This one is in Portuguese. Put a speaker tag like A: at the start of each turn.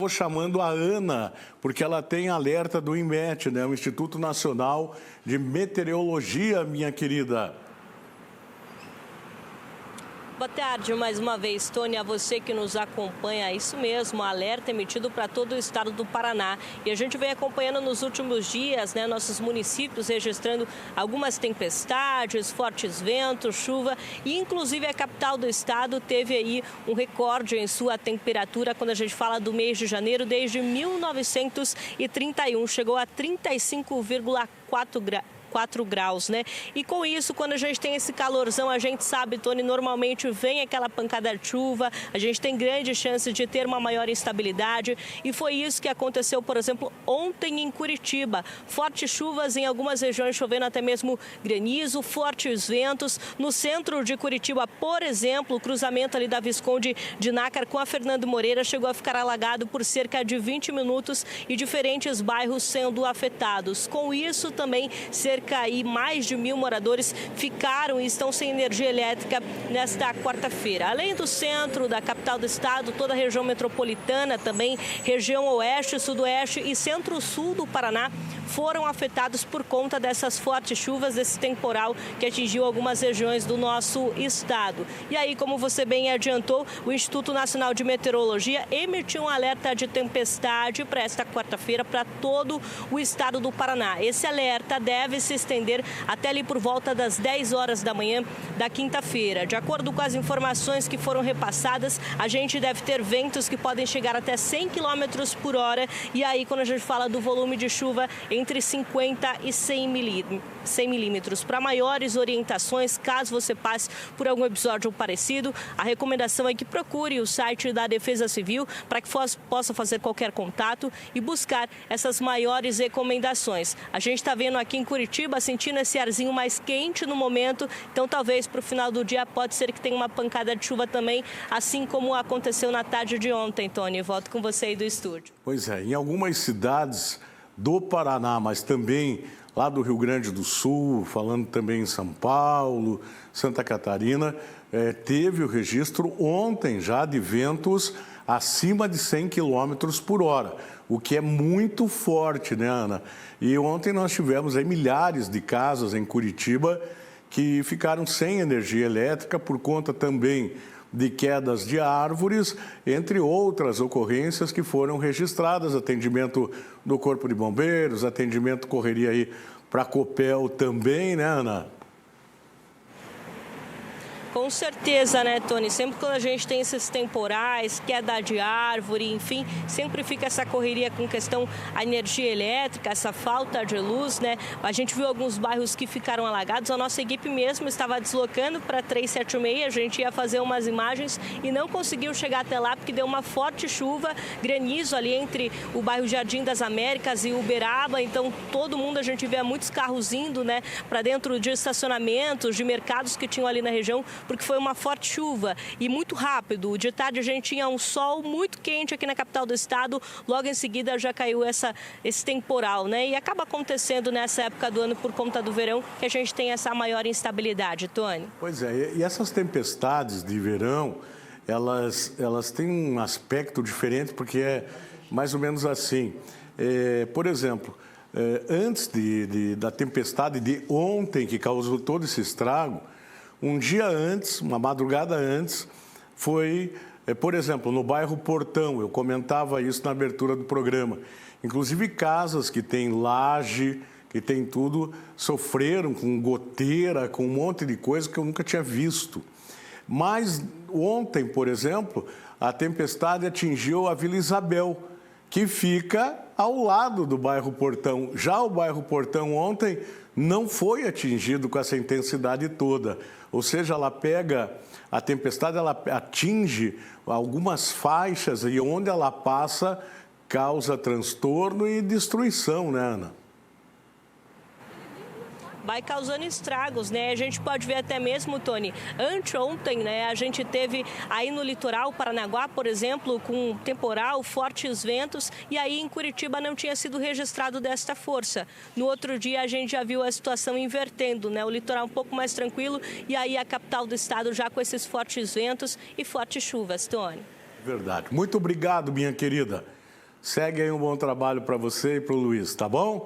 A: Estou chamando a Ana, porque ela tem alerta do INMET, né? O Instituto Nacional de Meteorologia, minha querida.
B: Boa tarde, mais uma vez, Tony, a você que nos acompanha. Isso mesmo, alerta emitido para todo o estado do Paraná. E a gente vem acompanhando nos últimos dias, né, nossos municípios registrando algumas tempestades, fortes ventos, chuva. E inclusive a capital do estado teve aí um recorde em sua temperatura quando a gente fala do mês de janeiro, desde 1931. Chegou a 35,4 graus, né? E com isso, quando a gente tem esse calorzão, a gente sabe, Tony, normalmente vem aquela pancada de chuva, a gente tem grande chance de ter uma maior instabilidade. E foi isso que aconteceu, por exemplo, ontem em Curitiba. Fortes chuvas em algumas regiões, chovendo até mesmo granizo, fortes ventos. No centro de Curitiba, por exemplo, o cruzamento ali da Visconde de Nácar com a Fernando Moreira chegou a ficar alagado por cerca de 20 minutos e diferentes bairros sendo afetados. Com isso, também cerca aí mais de 1.000 moradores ficaram e estão sem energia elétrica nesta quarta-feira. Além do centro da capital do estado, toda a região metropolitana também, região oeste, sudoeste e centro-sul do Paraná foram afetados por conta dessas fortes chuvas, desse temporal que atingiu algumas regiões do nosso estado. E aí, como você bem adiantou, o Instituto Nacional de Meteorologia emitiu um alerta de tempestade para esta quarta-feira para todo o estado do Paraná. Esse alerta deve se estender até ali por volta das 10 horas da manhã da quinta-feira. De acordo com as informações que foram repassadas, a gente deve ter ventos que podem chegar até 100 km por hora. E aí, quando a gente fala do volume de chuva, entre 50 e 100 milímetros. Para maiores orientações, caso você passe por algum episódio parecido, a recomendação é que procure o site da Defesa Civil para que possa fazer qualquer contato e buscar essas maiores recomendações. A gente está vendo aqui em Curitiba, sentindo esse arzinho mais quente no momento, então talvez para o final do dia pode ser que tenha uma pancada de chuva também, assim como aconteceu na tarde de ontem, Tony. Volto com você aí do estúdio.
A: Pois é, em algumas cidades do Paraná, mas também lá do Rio Grande do Sul, falando também em São Paulo, Santa Catarina, teve o registro ontem já de ventos acima de 100 km por hora, o que é muito forte, né, Ana? E ontem nós tivemos aí milhares de casas em Curitiba que ficaram sem energia elétrica por conta também de quedas de árvores, entre outras ocorrências que foram registradas, atendimento do Corpo de Bombeiros, atendimento correria aí para a Copel também, né, Ana?
B: Com certeza, né, Tony? Sempre quando a gente tem esses temporais, queda de árvore, enfim, sempre fica essa correria com questão a energia elétrica, essa falta de luz, né? A gente viu alguns bairros que ficaram alagados, a nossa equipe mesmo estava deslocando para 376, a gente ia fazer umas imagens e não conseguiu chegar até lá porque deu uma forte chuva, granizo ali entre o bairro Jardim das Américas e Uberaba, então todo mundo, a gente vê muitos carros indo, né, para dentro de estacionamentos, de mercados que tinham ali na região, porque foi uma forte chuva e muito rápido. De tarde a gente tinha um sol muito quente aqui na capital do estado, logo em seguida já caiu esse temporal, né? E acaba acontecendo nessa época do ano por conta do verão que a gente tem essa maior instabilidade, Tony.
A: Pois é, e essas tempestades de verão, elas têm um aspecto diferente porque é mais ou menos assim. Por exemplo, antes da tempestade de ontem que causou todo esse estrago, um dia antes, uma madrugada antes, foi, por exemplo, no bairro Portão, eu comentava isso na abertura do programa. Inclusive casas que têm laje, que tem tudo, sofreram com goteira, com um monte de coisa que eu nunca tinha visto. Mas ontem, por exemplo, a tempestade atingiu a Vila Isabel, que fica ao lado do bairro Portão. Já o bairro Portão ontem não foi atingido com essa intensidade toda. Ou seja, a tempestade ela atinge algumas faixas e onde ela passa causa transtorno e destruição, né, Ana?
B: Vai causando estragos, né? A gente pode ver até mesmo, Tony, anteontem, né, a gente teve aí no litoral Paranaguá, por exemplo, com temporal, fortes ventos, e aí em Curitiba não tinha sido registrado desta força. No outro dia a gente já viu a situação invertendo, né? O litoral um pouco mais tranquilo e aí a capital do estado já com esses fortes ventos e fortes chuvas, Tony.
A: Verdade. Muito obrigado, minha querida. Segue aí um bom trabalho para você e para o Luiz, tá bom?